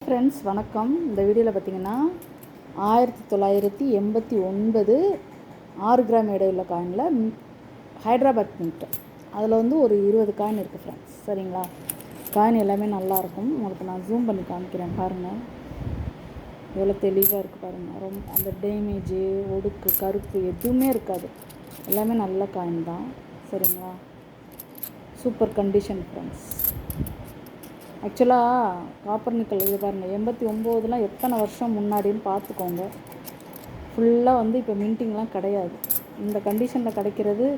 Friends வணக்கம். இந்த வீடியோவில் பார்த்தீங்கன்னா 1989 6 கிராம் எடையுள்ள காயினில் ஹைதராபாத் மின்ட் அதில் வந்து ஒரு 20 காயின் இருக்குது ஃப்ரெண்ட்ஸ். சரிங்களா? காயின் எல்லாமே நல்லாயிருக்கும். உங்களுக்கு நான் ஜூம் பண்ணி காமிக்கிறேன் பாருங்கள். எவ்வளோ தெளிவாக இருக்குது பாருங்கள். ரொம்ப அந்த டேமேஜு ஒடுக்கு கருப்பு எதுவுமே இருக்காது. எல்லாமே நல்ல காயின் தான். சரிங்களா? Super condition friends. ஆக்சுவலாக காப்பர் நிக்கல் இது பாருங்கள் 89 எத்தனை வருஷம் முன்னாடின்னு பார்த்துக்கோங்க. ஃபுல்லாக வந்து இப்போ மின்ட்டிங்லாம் கிடையாது. இந்த கண்டிஷனில்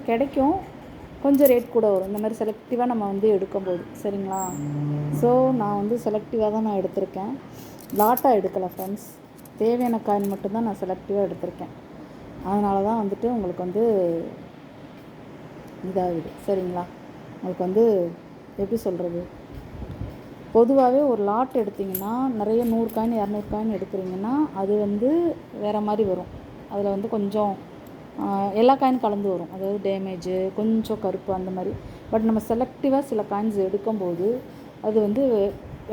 கிடைக்கும், கொஞ்சம் ரேட் கூட வரும். இந்த மாதிரி செலக்டிவாக நம்ம வந்து எடுக்கும்போது. சரிங்களா? ஸோ நான் வந்து செலக்டிவாக தான் நான் எடுத்திருக்கேன். லாட்டாக எடுக்கலை ஃப்ரெண்ட்ஸ். தேவையான காயின் மட்டும்தான் நான் செலக்டிவாக எடுத்திருக்கேன். அதனால தான் வந்துட்டு உங்களுக்கு வந்து இதாகுது. சரிங்களா? உங்களுக்கு வந்து எப்படி சொல்கிறது, பொதுவாகவே ஒரு லாட் எடுத்திங்கன்னா நிறைய 100 காயின் 200 காயின் எடுக்கிறீங்கன்னா அது வந்து வேறு மாதிரி வரும். அதில் வந்து கொஞ்சம் எல்லா காயின் கலந்து வரும். அதாவது டேமேஜு கொஞ்சம் கருப்பு அந்த மாதிரி. பட் நம்ம செலக்டிவாக சில காயின்ஸ் எடுக்கும்போது அது வந்து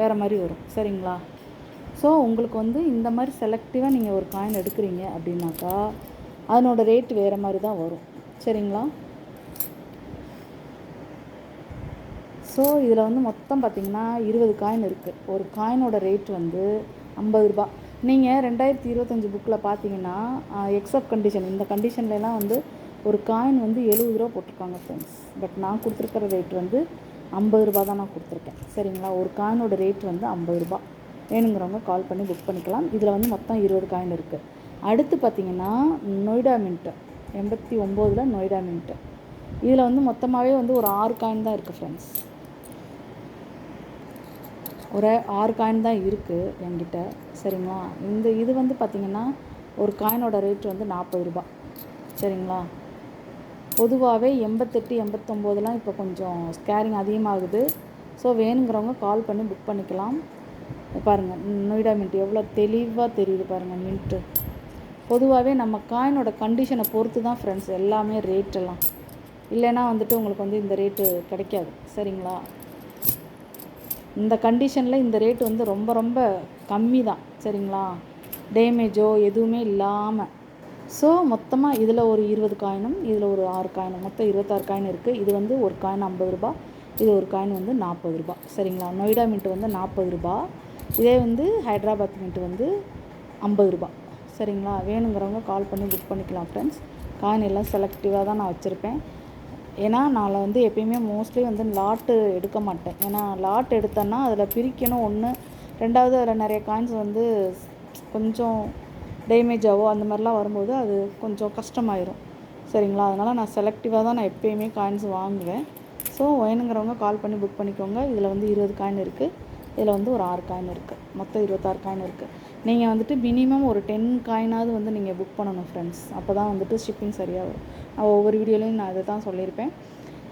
வேறு மாதிரி வரும். சரிங்களா? ஸோ உங்களுக்கு வந்து இந்த மாதிரி செலக்டிவாக நீங்கள் ஒரு காயின் எடுக்கிறீங்க அப்படின்னாக்கா அதனோட ரேட் வேறு மாதிரி தான் வரும். சரிங்களா? ஸோ இதில் வந்து மொத்தம் பார்த்திங்கன்னா 20 காயின் இருக்குது. ஒரு காயினோட ரேட் வந்து 50 ரூபா. நீங்கள் 2025 புக்கில் பார்த்தீங்கன்னா எக்ஸப்ட் கண்டிஷன், இந்த கண்டிஷன்லாம் வந்து ஒரு காயின் வந்து 70 ரூபா போட்டிருக்காங்க ஃப்ரெண்ட்ஸ். பட் நான் கொடுத்துருக்கிற ரேட் வந்து 50 ரூபா தான் நான் கொடுத்துருக்கேன். சரிங்களா? ஒரு காயினோட ரேட் வந்து 50 ரூபா. வேணுங்கிறவங்க கால் பண்ணி புக் பண்ணிக்கலாம். இதில் வந்து மொத்தம் 20 காயின் இருக்குது. அடுத்து பார்த்திங்கன்னா நொய்டா மின்ட்டு 89 நொய்டா மின்ட்டு. இதில் வந்து மொத்தமாகவே வந்து ஒரு 6 காயின் தான் இருக்குது ஃப்ரெண்ட்ஸ். ஒரு 6 காயின் தான் இருக்குது என்கிட்ட. சரிங்களா? இது வந்து பார்த்திங்கன்னா ஒரு காயினோட ரேட் வந்து 40 ரூபா. சரிங்களா? பொதுவாகவே 88 89 இப்போ கொஞ்சம் ஸ்கேரிங் அதிகமாகுது. ஸோ வேணுங்கிறவங்க கால் பண்ணி புக் பண்ணிக்கலாம். பாருங்கள் நொய்டா மின்ட் எவ்வளோ தெளிவாக தெரியுது பாருங்கள் மின்ட்டு. பொதுவாகவே நம்ம காயினோட கண்டிஷனை பொறுத்து தான் ஃப்ரெண்ட்ஸ் எல்லாமே ரேட்டெல்லாம். இல்லைன்னா வந்துட்டு உங்களுக்கு வந்து இந்த ரேட்டு கிடைக்காது. சரிங்களா? இந்த கண்டிஷனில் இந்த ரேட் வந்து ரொம்ப ரொம்ப கம்மி தான். சரிங்களா? டேமேஜோ எதுவுமே இல்லாமல். ஸோ மொத்தமாக இதில் ஒரு 20 காயினும் இதில் ஒரு 6 காயினும் மொத்தம் 26 காயின் இருக்குது. இது வந்து ஒரு காயின் 50 ரூபா, இது ஒரு காயின் வந்து 40 ரூபா. சரிங்களா? நொய்டா மின்ட் வந்து 40 ரூபா. இதே வந்து ஹைதராபாத் மின்ட் வந்து 50 ரூபா. சரிங்களா? வேணுங்கிறவங்க கால் பண்ணி புக் பண்ணிக்கலாம் ஃப்ரெண்ட்ஸ். காயின் எல்லாம் செலக்டிவாக தான் நான் வச்சுருப்பேன். ஏன்னா நான் வந்து எப்பயுமே மோஸ்ட்லி வந்து லாட்டு எடுக்க மாட்டேன். ஏன்னா லாட் எடுத்தேன்னா அதில் பிரிக்கணும் ஒன்று, ரெண்டாவது அதில் நிறைய காயின்ஸ் வந்து கொஞ்சம் டேமேஜாவோ அந்த மாதிரிலாம் வரும்போது அது கொஞ்சம் கஷ்டமாயிரும். சரிங்களா? அதனால் நான் செலக்டிவாக தான் நான் எப்பயுமே காயின்ஸ் வாங்குவேன். ஸோ வேணுங்கிறவங்க கால் பண்ணி புக் பண்ணிக்கோங்க. இதில் வந்து 20 காயின் இருக்குது, இதில் வந்து ஒரு 6 காயின் இருக்குது, மொத்தம் 26 காயின் இருக்குது. நீங்கள் வந்துட்டு மினிமம் ஒரு 10 காயினாவது வந்து நீங்கள் புக் பண்ணணும் ஃப்ரெண்ட்ஸ். அப்போ தான் வந்துட்டு ஷிப்பிங் சரியாக வரும். நான் ஒவ்வொரு வீடியோலையும் நான் அதை தான் சொல்லியிருப்பேன்.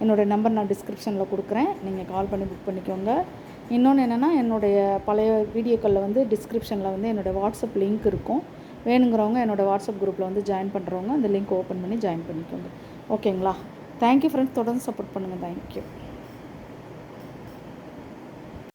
என்னோடய நம்பர் நான் டிஸ்கிரிப்ஷனில் கொடுக்குறேன். நீங்கள் கால் பண்ணி புக் பண்ணிக்கோங்க. இன்னொன்று என்னென்னா, என்னுடைய பழைய வீடியோக்களில் வந்து டிஸ்கிரிப்ஷனில் வந்து என்னோடய வாட்ஸ்அப் லிங்க் இருக்கும். வேணுங்கிறவங்க என்னோடய வாட்ஸ்அப் குரூப்பில் வந்து ஜாயின் பண்ணுறவங்க அந்த லிங்க் ஓப்பன் பண்ணி ஜாயின் பண்ணிக்கோங்க. ஓகேங்களா? Thank you friends. தொடர்ந்து சப்போர்ட் பண்ணுங்கள். தேங்க்யூ.